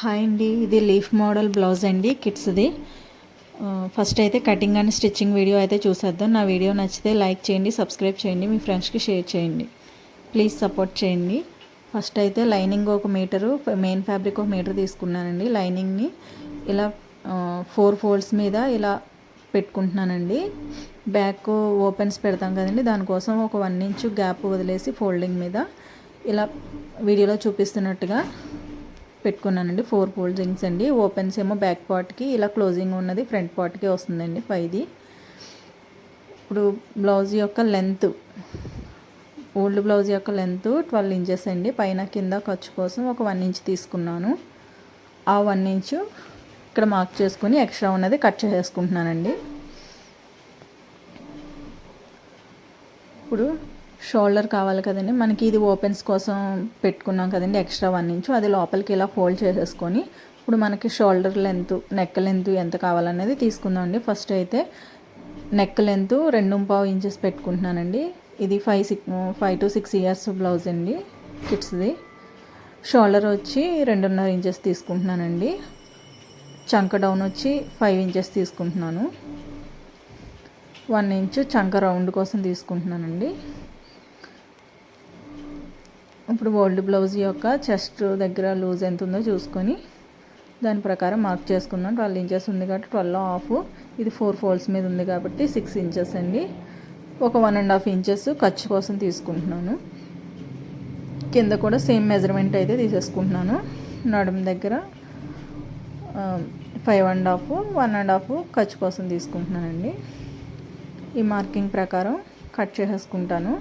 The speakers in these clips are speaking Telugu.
హాయ్ అండి, ఇది లీఫ్ మోడల్ బ్లౌజ్ అండి కిడ్స్ది. ఫస్ట్ అయితే కటింగ్ అండ్ స్టిచ్చింగ్ వీడియో అయితే చూసేద్దాం. నా వీడియో నచ్చితే లైక్ చేయండి, సబ్స్క్రైబ్ చేయండి, మీ ఫ్రెండ్స్కి షేర్ చేయండి. ప్లీజ్ సపోర్ట్ చేయండి. ఫస్ట్ అయితే lining 1 metre, main fabric 1 metre తీసుకున్నానండి. లైనింగ్ని ఇలా 4 ఫోల్డ్స్ మీద ఇలా పెట్టుకుంటున్నానండి. బ్యాక్ ఓపెన్స్ పెడతాం కదండి, దానికోసం ఒక 1 ఇంచ్ గ్యాప్ వదిలేసి ఫోల్డింగ్ మీద ఇలా వీడియోలో చూపిస్తున్నట్టుగా పెట్టుకున్నానండి. 4 ఫోల్డింగ్స్ అండి. ఓపెన్స్ ఏమో బ్యాక్ పార్ట్కి, ఇలా క్లోజింగ్ ఉన్నది ఫ్రంట్ పార్ట్కి వస్తుందండి 5ది. ఇప్పుడు బ్లౌజ్ యొక్క లెంత్, ఓల్డ్ బ్లౌజ్ యొక్క లెంత్ 12 ఇంచెస్ అండి. పైన కింద ఖర్చు కోసం ఒక 1 ఇంచ్ తీసుకున్నాను. ఆ 1 ఇంచ్ ఇక్కడ మార్క్ చేసుకుని ఎక్స్ట్రా ఉన్నది కట్ చేసుకుంటున్నానండి. ఇప్పుడు షోల్డర్ కావాలి కదండి మనకి, ఇది ఓపెన్స్ కోసం పెట్టుకున్నాం కదండి ఎక్స్ట్రా 1 ఇంచు, అది లోపలికి ఇలా ఫోల్డ్ చేసేసుకొని ఇప్పుడు మనకి షోల్డర్ లెంత్, నెక్ లెంత్ ఎంత కావాలనేది తీసుకుందాం అండి. ఫస్ట్ అయితే నెక్ లెంత్ 2.5 ఇంచెస్ పెట్టుకుంటున్నానండి. ఇది 5 to 6 ఇయర్స్ బ్లౌజ్ అండి కిడ్స్ది. షోల్డర్ వచ్చి 2.5 ఇంచెస్ తీసుకుంటున్నానండి. చంక డౌన్ వచ్చి 5 ఇంచెస్ తీసుకుంటున్నాను. 1 ఇంచు చంక రౌండ్ కోసం తీసుకుంటున్నానండి. ఇప్పుడు ఓల్డ్ బ్లౌజ్ యొక్క చెస్ట్ దగ్గర లూజ్ ఎంత ఉందో చూసుకొని దాని ప్రకారం మార్క్ చేసుకుందాం. 12 ఇంచెస్ ఉంది కాబట్టి 12.5, ఇది 4 ఫోల్డ్స్ మీద ఉంది కాబట్టి 6 ఇంచెస్ అండి. ఒక 1.5 ఇంచెస్ ఖర్చు కోసం తీసుకుంటున్నాను. కింద కూడా సేమ్ మెజర్మెంట్ అయితే తీసేసుకుంటున్నాను. నడుము దగ్గర 5.5, 1.5 ఖర్చు కోసం తీసుకుంటున్నానండి. ఈ మార్కింగ్ ప్రకారం కట్ చేసేసుకుంటాను.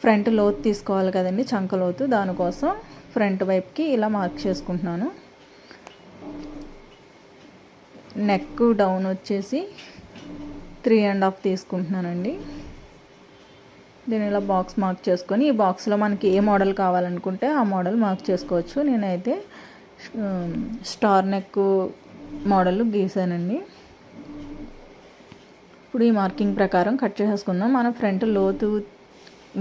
ఫ్రంట్ లోతు తీసుకోవాలి కదండి, చంక లోతు, దానికోసం ఫ్రంట్ వైపుకి ఇలా మార్క్ చేసుకుంటున్నాను. నెక్ డౌన్ వచ్చేసి 3.5 తీసుకుంటున్నానండి. దీని ఇలా బాక్స్ మార్క్ చేసుకొని, ఈ బాక్స్లో మనకి ఏ మోడల్ కావాలనుకుంటే ఆ మోడల్ మార్క్ చేసుకోవచ్చు. నేనైతే స్టార్ నెక్ మోడల్ గీసానండి. ఇప్పుడు ఈ మార్కింగ్ ప్రకారం కట్ చేసుకుందాం. మన ఫ్రంట్ లోతు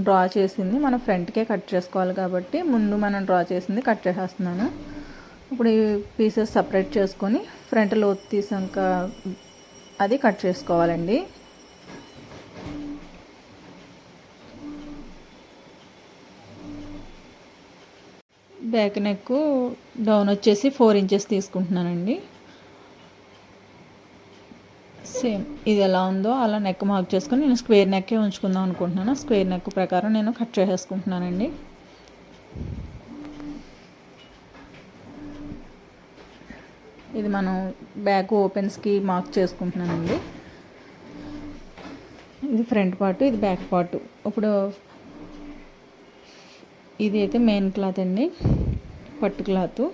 డ్రా చేసింది మన ఫ్రంట్కే కట్ చేసుకోవాలి కాబట్టి ముందు మనం డ్రా చేసింది కట్ చేసేస్తున్నాను. ఇప్పుడు ఈ పీసెస్ సపరేట్ చేసుకొని ఫ్రంట్ లోతు తీసాక అది కట్ చేసుకోవాలండి. బ్యాక్ నెక్ డౌన్ వచ్చేసి 4 ఇంచెస్ తీసుకుంటున్నానండి. సేమ్ ఇది ఎలా ఉందో అలా నెక్ మార్క్ చేసుకొని నేను స్క్వేర్ నెక్కే ఉంచుకుందాం అనుకుంటున్నాను. స్క్వేర్ నెక్ ప్రకారం నేను కట్ చేసేసుకుంటున్నానండి. ఇది మనం బ్యాక్ ఓపెన్స్కి మార్క్ చేసుకుంటున్నానండి. ఇది ఫ్రంట్ పార్ట్, ఇది బ్యాక్ పార్ట్. ఇప్పుడు ఇది అయితే మెయిన్ క్లాత్ అండి, పట్టు క్లాత్.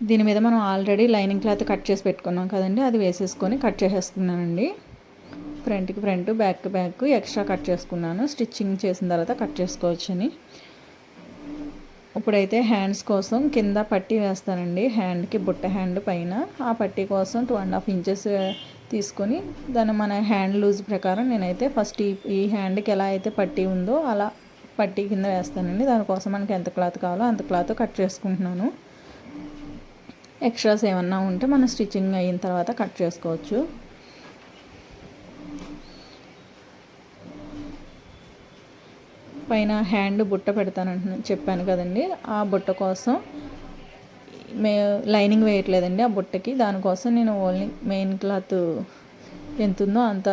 దీని మీద మనం ఆల్రెడీ లైనింగ్ క్లాత్ కట్ చేసి పెట్టుకున్నాం కదండి, అది వేసేసుకొని కట్ చేసేసుకున్నానండి. ఫ్రంట్కి front, back back extra cut చేసుకున్నాను. స్టిచ్చింగ్ చేసిన తర్వాత కట్ చేసుకోవచ్చని. ఇప్పుడైతే హ్యాండ్స్ కోసం కింద పట్టీ వేస్తానండి. హ్యాండ్కి బుట్ట హ్యాండ్ పైన ఆ పట్టీ కోసం 2.5 ఇంచెస్ తీసుకొని దాన్ని మన హ్యాండ్ లూజ్ ప్రకారం నేనైతే ఫస్ట్ ఈ హ్యాండ్కి ఎలా అయితే పట్టీ ఉందో అలా పట్టీ కింద వేస్తానండి. దానికోసం మనకి ఎంత క్లాత్ కావాలో అంత క్లాత్ కట్ చేసుకుంటున్నాను. ఎక్స్ట్రాస్ ఏమన్నా ఉంటే మనం స్టిచ్చింగ్ అయిన తర్వాత కట్ చేసుకోవచ్చు. పైన హ్యాండ్ బుట్ట పెడతానంటున్నాను చెప్పాను కదండి, ఆ బుట్ట కోసం లైనింగ్ వేయట్లేదండి ఆ బుట్టకి. దానికోసం నేను ఓన్లీ మెయిన్ క్లాత్ ఎంత ఉందో అంత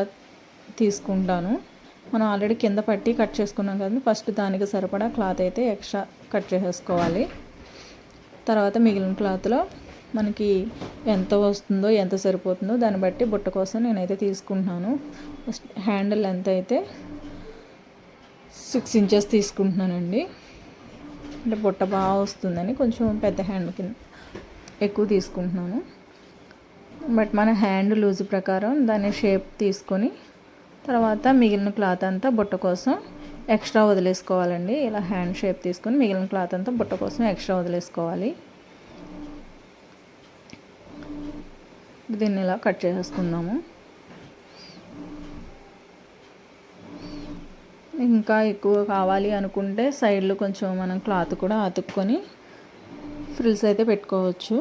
తీసుకుంటాను. మనం ఆల్రెడీ కింద పట్టి కట్ చేసుకున్నాం కదండి, ఫస్ట్ దానికి సరిపడా క్లాత్ అయితే ఎక్స్ట్రా కట్ చేసేసుకోవాలి. తర్వాత మిగిలిన క్లాత్లో మనకి ఎంత వస్తుందో ఎంత సరిపోతుందో దాన్ని బట్టి బుట్ట కోసం నేనైతే తీసుకుంటున్నాను. ఫస్ట్ హ్యాండ్ లెంత్ అయితే 6 ఇంచెస్ తీసుకుంటున్నానండి. అంటే బుట్ట బాగా వస్తుందని కొంచెం పెద్ద హ్యాండ్ కింద ఎక్కువ తీసుకుంటున్నాను. బట్ మన హ్యాండ్ లూజ్ ప్రకారం దాని షేప్ తీసుకొని తర్వాత మిగిలిన క్లాత్ అంతా బుట్ట కోసం ఎక్స్ట్రా వదిలేసుకోవాలండి. ఇలా హ్యాండ్ షేప్ తీసుకొని మిగిలిన క్లాత్ అంతా బుట్ట కోసం ఎక్స్ట్రా వదిలేసుకోవాలి. దీన్ని ఇలా కట్ చేసేసుకుందాము. ఇంకా ఎక్కువ కావాలి అనుకుంటే సైడ్లు కొంచెం మనం క్లాత్ కూడా అతుక్కొని ఫ్రిల్స్ అయితే పెట్టుకోవచ్చు.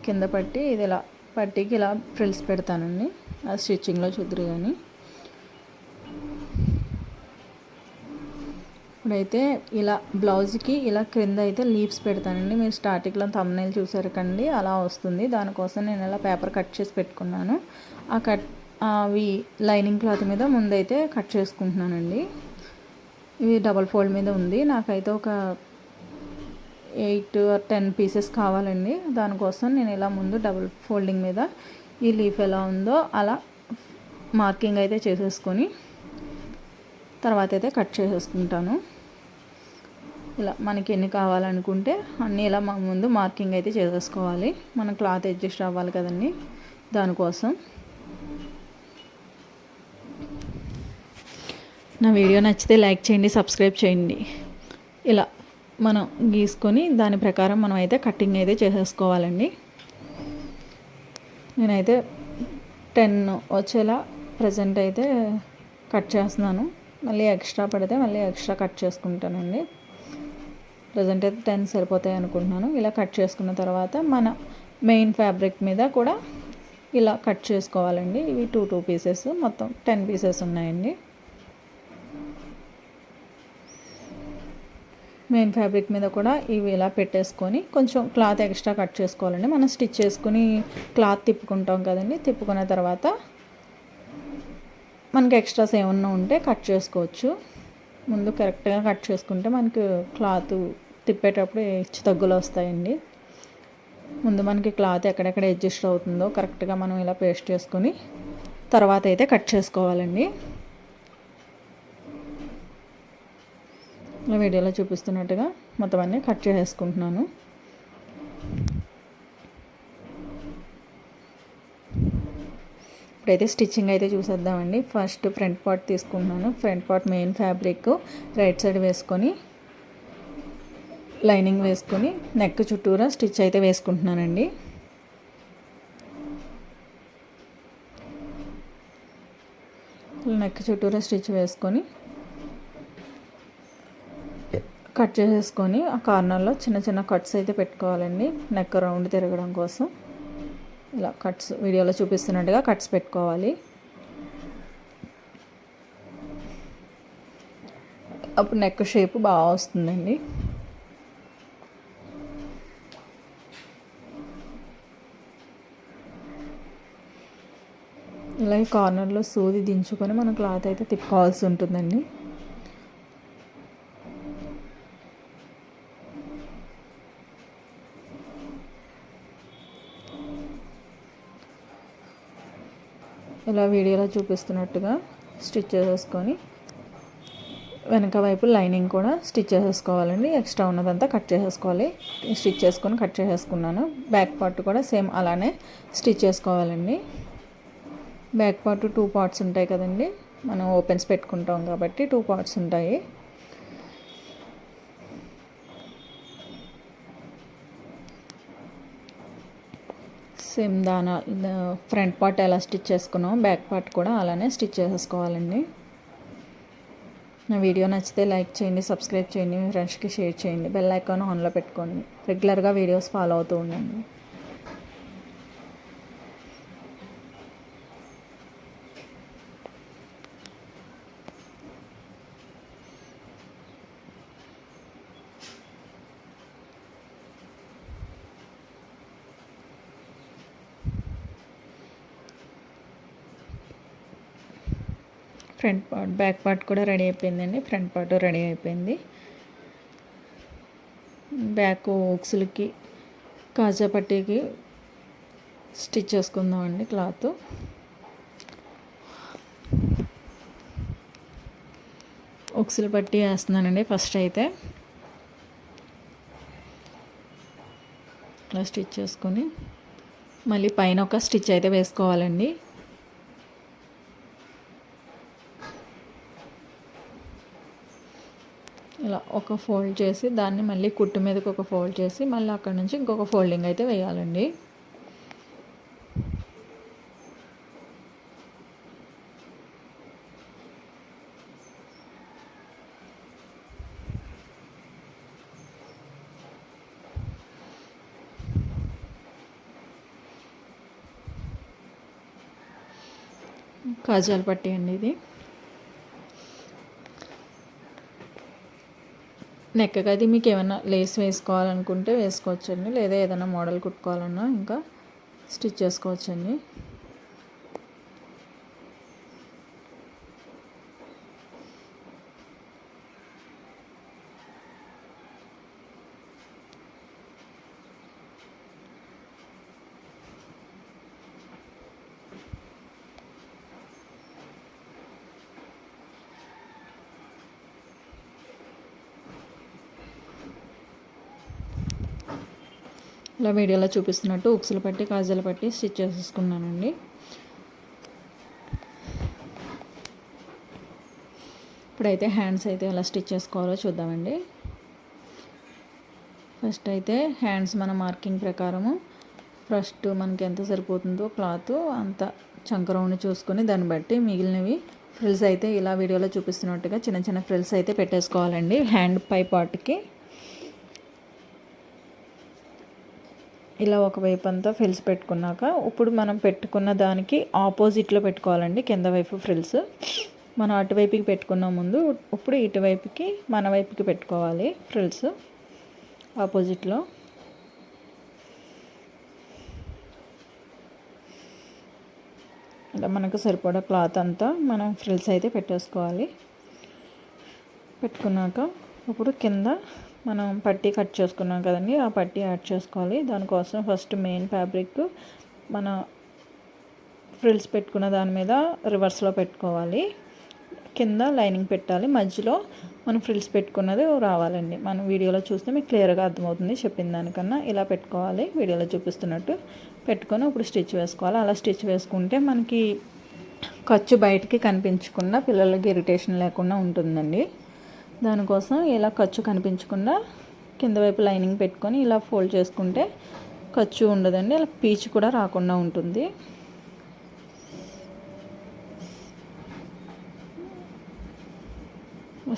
కింద పట్టి ఇది ఇలా పట్టీకి ఇలా ఫ్రిల్స్ పెడతానండి. అది స్టిచ్చింగ్లో చూద్దరు కానీ. ఇప్పుడైతే ఇలా బ్లౌజ్కి ఇలా క్రింద అయితే లీవ్స్ పెడతానండి. మీరు స్టార్టింగ్లో థంబ్నెయిల్ చూసారు కండి, అలా వస్తుంది. దానికోసం నేను ఇలా పేపర్ కట్ చేసి పెట్టుకున్నాను. అవి లైనింగ్ క్లాత్ మీద ముందైతే కట్ చేసుకుంటున్నానండి. ఇవి డబల్ ఫోల్డ్ మీద ఉంది. నాకైతే ఒక 8 or 10 పీసెస్ కావాలండి. దానికోసం నేను ఇలా ముందు డబుల్ ఫోల్డింగ్ మీద ఈ లీఫ్ ఎలా ఉందో అలా మార్కింగ్ అయితే చేసేసుకొని తర్వాత అయితే కట్ చేసేసుకుంటాను. ఇలా మనకి ఎన్ని కావాలనుకుంటే అన్నీ ఇలా ముందు మార్కింగ్ అయితే చేసేసుకోవాలి. మన క్లాత్ అడ్జస్ట్ అవ్వాలి కదండి, దానికోసం. నా వీడియో నచ్చితే లైక్ చేయండి, సబ్స్క్రైబ్ చేయండి. ఇలా మనం గీసుకొని దాని ప్రకారం మనం అయితే కటింగ్ అయితే చేసేసుకోవాలండి. నేనైతే 10 వచ్చేలా ప్రజెంట్ అయితే కట్ చేస్తున్నాను. మళ్ళీ ఎక్స్ట్రా పడితే మళ్ళీ ఎక్స్ట్రా కట్ చేసుకుంటానండి. ప్రజెంట్ అయితే 10 సరిపోతాయి అనుకుంటున్నాను. ఇలా కట్ చేసుకున్న తర్వాత మన మెయిన్ ఫ్యాబ్రిక్ మీద కూడా ఇలా కట్ చేసుకోవాలండి. ఇవి 2 పీసెస్, మొత్తం 10 పీసెస్ ఉన్నాయండి. మెయిన్ ఫ్యాబ్రిక్ మీద కూడా ఇవి ఇలా పెట్టేసుకొని కొంచెం క్లాత్ ఎక్స్ట్రా కట్ చేసుకోవాలండి. మనం స్టిచ్ చేసుకుని క్లాత్ తిప్పుకుంటాం కదండి. తిప్పుకున్న తర్వాత మనకి ఎక్స్ట్రాస్ ఏమన్నా ఉంటే కట్ చేసుకోవచ్చు. ముందు కరెక్ట్గా కట్ చేసుకుంటే మనకి క్లాత్ తిప్పేటప్పుడు హెచ్చు తగ్గులు వస్తాయండి. ముందు మనకి క్లాత్ ఎక్కడెక్కడ అడ్జస్ట్ అవుతుందో కరెక్ట్గా మనం ఇలా పేస్ట్ చేసుకొని తర్వాత అయితే కట్ చేసుకోవాలండి. ఇలా వీడియోలో చూపిస్తున్నట్టుగా మొత్తం అన్నీ కట్ చేసేసుకుంటున్నాను. ఇప్పుడైతే స్టిచ్చింగ్ అయితే చూసేద్దామండి. ఫస్ట్ ఫ్రంట్ పార్ట్ తీసుకుంటున్నాను. Front part main fabric right side వేసుకొని లైనింగ్ వేసుకొని నెక్ చుట్టూరా స్టిచ్ అయితే వేసుకుంటున్నానండి. నెక్ చుట్టూరా స్టిచ్ వేసుకొని కట్ చేసేసుకొని ఆ కార్నర్లో చిన్న చిన్న కట్స్ అయితే పెట్టుకోవాలండి. నెక్ రౌండ్ తిరగడం కోసం ఇలా కట్స్ వీడియోలో చూపిస్తున్నట్టుగా కట్స్ పెట్టుకోవాలి. అప్పుడు నెక్ షేప్ బాగా వస్తుందండి. ఇలా ఈ కార్నర్లో సూది దించుకొని మనం క్లాత్ అయితే తిప్పుకోవాల్సి ఉంటుందండి. ఇలా వీడియోలో చూపిస్తున్నట్టుగా స్టిచ్ చేసేసుకొని వెనక వైపు లైనింగ్ కూడా స్టిచ్ చేసేసుకోవాలండి. ఎక్స్ట్రా ఉన్నదంతా కట్ చేసేసుకోవాలి. స్టిచ్ చేసుకొని కట్ చేసేసుకున్నాను. బ్యాక్ పార్ట్ కూడా సేమ్ అలానే స్టిచ్ చేసుకోవాలండి. బ్యాక్ పార్ట్ 2 పార్ట్స్ ఉంటాయి కదండి. మనం ఓపెన్స్ పెట్టుకుంటాం కాబట్టి 2 పార్ట్స్ ఉంటాయి. సేమ్ ఫ్రంట్ పార్ట్ ఎలా స్టిచ్ చేసుకున్నాం బ్యాక్ పార్ట్ కూడా అలానే స్టిచ్ చేసేసుకోవాలండి. నా వీడియో నచ్చితే లైక్ చేయండి, సబ్స్క్రైబ్ చేయండి, మీ ఫ్రెండ్స్కి షేర్ చేయండి, బెల్ ఐకాన్ ఆన్లో పెట్టుకోండి. రెగ్యులర్గా వీడియోస్ ఫాలో అవుతూ ఉండండి. ఫ్రంట్ పార్ట్ బ్యాక్ పార్ట్ కూడా రెడీ అయిపోయిందండి. ఫ్రంట్ పార్ట్ రెడీ అయిపోయింది. బ్యాక్ ఉక్సులకి కాజా పట్టీకి స్టిచ్ చేసుకుందామండి. క్లాత్ ఉక్సులు పట్టి వేస్తున్నానండి. ఫస్ట్ అయితే ఇలా స్టిచ్ చేసుకొని మళ్ళీ పైన ఒక స్టిచ్ అయితే వేసుకోవాలండి. ఇలా ఒక ఫోల్డ్ చేసి దాన్ని మళ్ళీ కుట్టు మీదకి ఒక ఫోల్డ్ చేసి మళ్ళీ అక్కడ నుంచి ఇంకొక ఫోల్డింగ్ అయితే వేయాలండి. కాజాల పట్టీ అండి ఇది. నెక్కకి అది మీకు ఏమైనా లేస్ వేసుకోవాలనుకుంటే వేసుకోవచ్చండి, లేదా ఏదైనా మోడల్ కుట్టుకోవాలన్నా ఇంకా స్టిచ్ చేసుకోవచ్చండి. ఇలా వీడియోలో చూపిస్తున్నట్టు ఉక్సులు పట్టి కాజాలు పట్టి స్టిచ్ చేసేసుకున్నానండి. ఇప్పుడైతే హ్యాండ్స్ అయితే ఎలా స్టిచ్ చేసుకోవాలో చూద్దామండి. ఫస్ట్ అయితే హ్యాండ్స్ మన మార్కింగ్ ప్రకారము ఫస్ట్ మనకి ఎంత సరిపోతుందో క్లాత్ అంత చంక రౌండ్ చూసుకొని దాన్ని బట్టి మిగిలినవి ఫ్రిల్స్ అయితే ఇలా వీడియోలో చూపిస్తున్నట్టుగా చిన్న చిన్న ఫ్రిల్స్ అయితే పెట్టేసుకోవాలండి హ్యాండ్ పై పార్ట్కి. ఇలా ఒకవైపు అంతా ఫ్రిల్స్ పెట్టుకున్నాక ఇప్పుడు మనం పెట్టుకున్న దానికి ఆపోజిట్లో పెట్టుకోవాలండి కింద వైపు ఫ్రిల్స్. మనం అటువైపుకి పెట్టుకున్న ముందు ఇప్పుడు ఇటువైపుకి మన వైపుకి పెట్టుకోవాలి ఫ్రిల్స్ ఆపోజిట్లో. ఇలా మనకు సరిపడా క్లాత్ అంతా మనం ఫ్రిల్స్ అయితే పెట్టేసుకోవాలి. పెట్టుకున్నాక ఇప్పుడు కింద మనం పట్టీ కట్ చేసుకున్నాం కదండి, ఆ పట్టీ యాడ్ చేసుకోవాలి. దానికోసం ఫస్ట్ మెయిన్ ఫ్యాబ్రిక్ మన ఫ్రిల్స్ పెట్టుకున్న దాని మీద రివర్స్లో పెట్టుకోవాలి. కింద లైనింగ్ పెట్టాలి, మధ్యలో మనం ఫ్రిల్స్ పెట్టుకున్నది రావాలండి. మనం వీడియోలో చూస్తే మీకు క్లియర్గా అర్థమవుతుంది, చెప్పిన దానికన్నా ఇలా పెట్టుకోవాలి. వీడియోలో చూపిస్తున్నట్టు పెట్టుకొని ఇప్పుడు స్టిచ్ వేసుకోవాలి. అలా స్టిచ్ వేసుకుంటే మనకి ఖర్చు బయటికి కనిపించకుండా పిల్లలకి ఇరిటేషన్ లేకుండా ఉంటుందండి. దానికోసం ఇలా ఖర్చు కనిపించకుండా కింద వైపు లైనింగ్ పెట్టుకొని ఇలా ఫోల్డ్ చేసుకుంటే ఖర్చు ఉండదండి, అలా పీచు కూడా రాకుండా ఉంటుంది.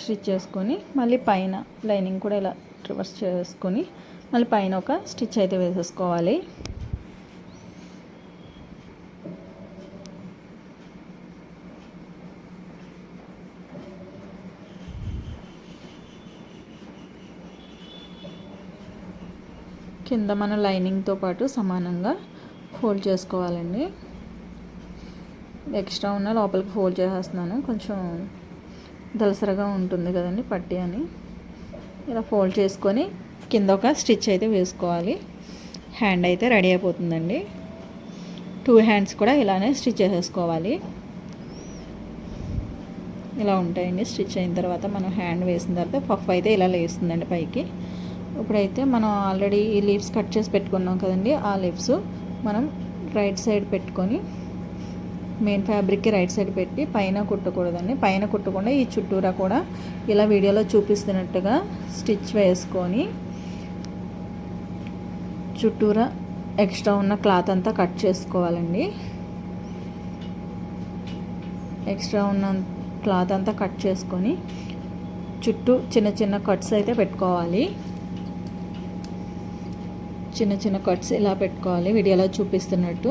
స్టిచ్ చేసుకొని మళ్ళీ పైన లైనింగ్ కూడా ఇలా రివర్స్ చేసుకొని మళ్ళీ పైన ఒక స్టిచ్ అయితే వేసేసుకోవాలి. కింద మన లైనింగ్తో పాటు సమానంగా ఫోల్డ్ చేసుకోవాలండి. ఎక్స్ట్రా ఉన్న లోపలికి ఫోల్డ్ చేసేస్తున్నాను, కొంచెం దలసరగా ఉంటుంది కదండి పట్టీ అని. ఇలా ఫోల్డ్ చేసుకొని కింద ఒక స్టిచ్ అయితే వేసుకోవాలి. హ్యాండ్ అయితే రెడీ అయిపోతుందండి. 2 హ్యాండ్స్ కూడా ఇలానే స్టిచ్ చేసేసుకోవాలి. ఇలా ఉంటాయండి. స్టిచ్ అయిన తర్వాత మనం హ్యాండ్ వేసిన తర్వాత పఫ్ అయితే ఇలా లేస్తుందండి పైకి. ఇప్పుడైతే మనం ఆల్రెడీ ఈ లీవ్స్ కట్ చేసి పెట్టుకున్నాం కదండి, ఆ లీవ్స్ మనం రైట్ సైడ్ పెట్టుకొని మెయిన్ ఫ్యాబ్రిక్కి రైట్ సైడ్ పెట్టి పైన కుట్టకూడదండి. పైన కుట్టకుండా ఈ చుట్టూరా కూడా ఇలా వీడియోలో చూపిస్తున్నట్టుగా స్టిచ్ వేసుకొని చుట్టూరా ఎక్స్ట్రా ఉన్న క్లాత్ అంతా కట్ చేసుకోవాలండి. ఎక్స్ట్రా ఉన్న క్లాత్ అంతా కట్ చేసుకొని చుట్టూ చిన్న చిన్న కట్స్ అయితే పెట్టుకోవాలి. చిన్న చిన్న కట్స్ ఇలా పెట్టుకోవాలి వీడియోలో చూపిస్తున్నట్టు.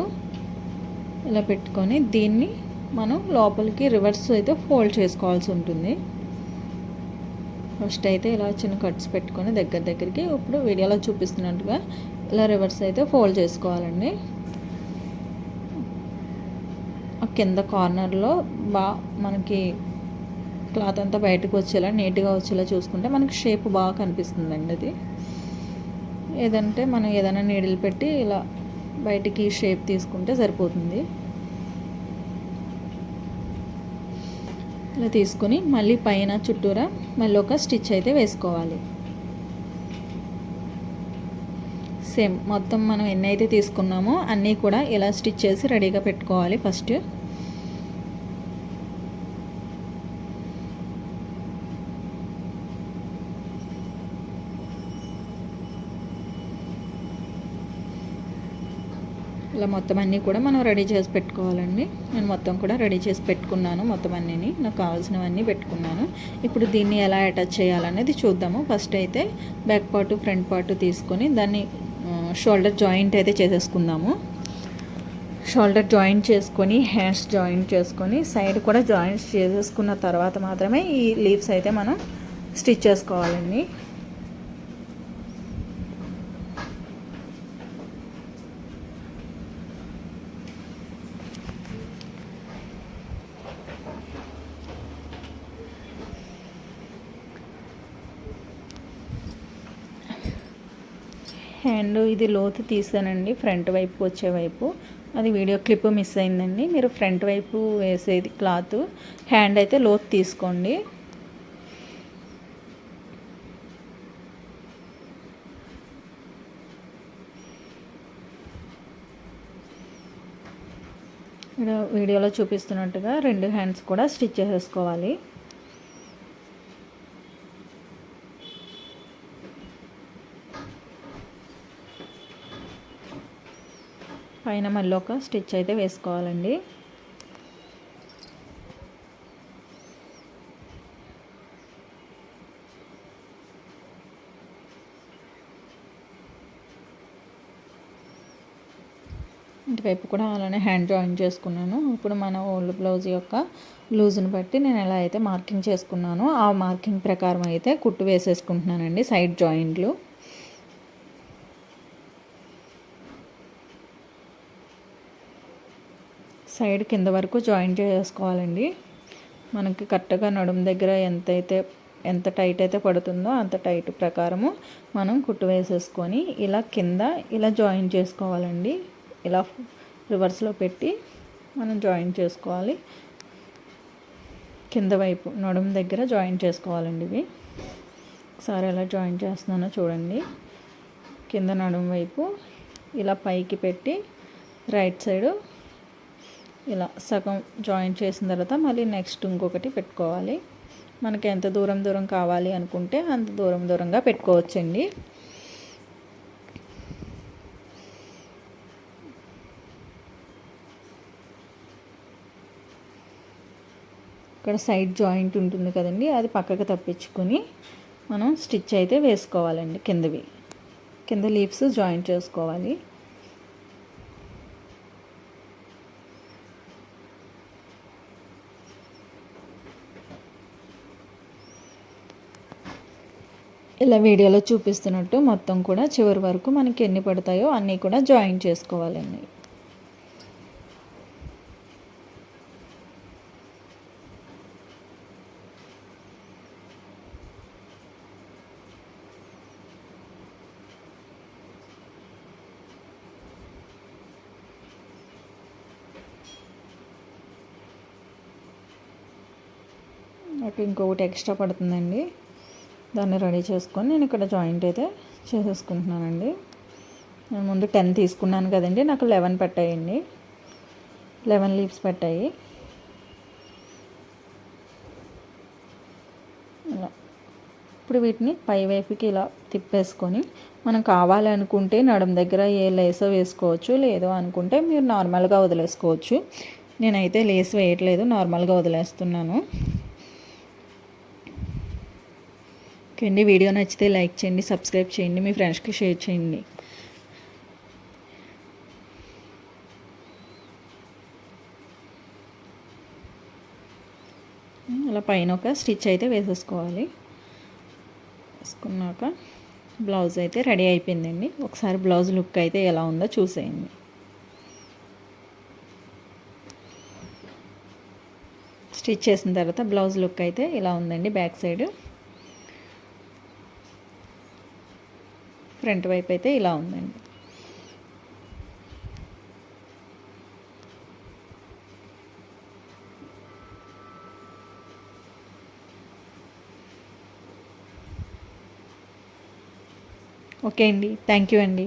ఇలా పెట్టుకొని దీన్ని మనం లోపలికి రివర్స్ అయితే ఫోల్డ్ చేసుకోవాల్సి ఉంటుంది. ఫస్ట్ అయితే ఇలా చిన్న కట్స్ పెట్టుకొని దగ్గరికి ఇప్పుడు వీడియోలో చూపిస్తున్నట్టుగా ఇలా రివర్స్ అయితే ఫోల్డ్ చేసుకోవాలండి. ఆ కింద కార్నర్లో మనకి క్లాత్ అంతా బయటకు వచ్చేలా నీట్గా వచ్చేలా చూసుకుంటే మనకి షేప్ బాగా కనిపిస్తుందండి. అది ఏదంటే మనం ఏదైనా నీడిల్ పెట్టి ఇలా బయటికి షేప్ తీసుకుంటే సరిపోతుంది. ఇలా తీసుకొని మళ్ళీ పైన చుట్టూరా మళ్ళీ ఒక స్టిచ్ అయితే వేసుకోవాలి. సేమ్ మొత్తం మనం ఎన్ని అయితే తీసుకున్నామో అన్నీ కూడా ఇలా స్టిచ్ చేసి రెడీగా పెట్టుకోవాలి. ఫస్ట్ ఇలా మొత్తం అన్నీ కూడా మనం రెడీ చేసి పెట్టుకోవాలండి. నేను మొత్తం కూడా రెడీ చేసి పెట్టుకున్నాను. మొత్తం అన్నీని నాకు కావాల్సినవన్నీ పెట్టుకున్నాను. ఇప్పుడు దీన్ని ఎలా అటాచ్ చేయాలనేది చూద్దాము. ఫస్ట్ అయితే బ్యాక్ పార్ట్ ఫ్రంట్ పార్ట్ తీసుకొని దాన్ని షోల్డర్ జాయింట్ అయితే చేసేసుకుందాము. షోల్డర్ జాయింట్ చేసుకొని హ్యాండ్స్ జాయింట్ చేసుకొని సైడ్ కూడా జాయింట్స్ చేసేసుకున్న తర్వాత మాత్రమే ఈ లీవ్స్ అయితే మనం స్టిచ్ చేసుకోవాలండి. హ్యాండ్ ఇది లోతు తీసానండి, ఫ్రంట్ వైపు వచ్చే వైపు. అది వీడియో క్లిప్ మిస్ అయిందండి. మీరు ఫ్రంట్ వైపు వేసేది క్లాత్, హ్యాండ్ అయితే లోతు తీసుకోండి. వీడియోలో చూపిస్తున్నట్టుగా 2 హ్యాండ్స్ కూడా స్టిచ్ చేసేసుకోవాలి. పైన మళ్ళీ ఒక స్టిచ్ అయితే వేసుకోవాలండి. ఇటువైపు కూడా అలానే హ్యాండ్ జాయిన్ చేసుకున్నాను. ఇప్పుడు మన ఓల్డ్ బ్లౌజ్ యొక్క లూజ్ని బట్టి నేను ఎలా అయితే మార్కింగ్ చేసుకున్నానో ఆ మార్కింగ్ ప్రకారం అయితే కుట్టు వేసేసుకుంటున్నానండి. సైడ్ జాయింట్లు సైడ్ కింద వరకు జాయిన్ చేసుకోవాలండి. మనకి కరెక్ట్గా నడుము దగ్గర ఎంత టైట్ అయితే పడుతుందో అంత టైట్ ప్రకారము మనం కుట్టు వేసేసుకొని ఇలా కింద ఇలా జాయిన్ చేసుకోవాలండి. ఇలా రివర్స్లో పెట్టి మనం జాయిన్ చేసుకోవాలి. కింద వైపు నడుము దగ్గర జాయిన్ చేసుకోవాలండి. ఇవి ఒకసారి ఎలా జాయిన్ చేస్తున్నానో చూడండి. కింద నడుము వైపు ఇలా పైకి పెట్టి రైట్ సైడు ఇలా సగం జాయిన్ చేసిన తర్వాత మళ్ళీ నెక్స్ట్ ఇంకొకటి పెట్టుకోవాలి. మనకి ఎంత దూరం కావాలి అనుకుంటే అంత దూరంగా పెట్టుకోవచ్చండి. ఇక్కడ సైడ్ జాయింట్ ఉంటుంది కదండి, అది పక్కకు తప్పించుకొని మనం స్టిచ్ అయితే వేసుకోవాలండి. కింద లీవ్స్ జాయిన్ చేసుకోవాలి. ఇలా వీడియోలో చూపిస్తున్నట్టు మొత్తం కూడా చివరి వరకు మనకి ఎన్ని పడతాయో అన్నీ కూడా జాయిన్ చేసుకోవాలండి. నాకు ఇంకొకటి ఎక్స్ట్రా పడుతుందండి, దాన్ని రెడీ చేసుకొని నేను ఇక్కడ జాయింట్ అయితే చేసేసుకుంటున్నానండి. నేను ముందు 10 తీసుకున్నాను కదండి, నాకు 11 పట్టాయండి. 11 లీవ్స్ పట్టాయి. ఇలా ఇప్పుడు వీటిని పై వైపుకి ఇలా తిప్పేసుకొని మనం కావాలనుకుంటే నడుము దగ్గర ఏ లేసో వేసుకోవచ్చు, లేదో అనుకుంటే మీరు నార్మల్గా వదిలేసుకోవచ్చు. నేనైతే లేస్ వేయట్లేదు, నార్మల్గా వదిలేస్తున్నాను. ఓకే అండి, వీడియో నచ్చితే లైక్ చేయండి, సబ్స్క్రైబ్ చేయండి, మీ ఫ్రెండ్స్కి షేర్ చేయండి. అలా పైన ఒక స్టిచ్ అయితే వేసేసుకోవాలి. వేసుకున్నాక బ్లౌజ్ అయితే రెడీ అయిపోయిందండి. ఒకసారి బ్లౌజ్ లుక్ అయితే ఎలా ఉందో చూసేయండి. స్టిచ్ చేసిన తర్వాత బ్లౌజ్ లుక్ అయితే ఇలా ఉందండి. బ్యాక్ సైడ్, ఫ్రంట్ వైపు అయితే ఇలా ఉందండి. ఓకే అండి, థ్యాంక్ యూ అండి.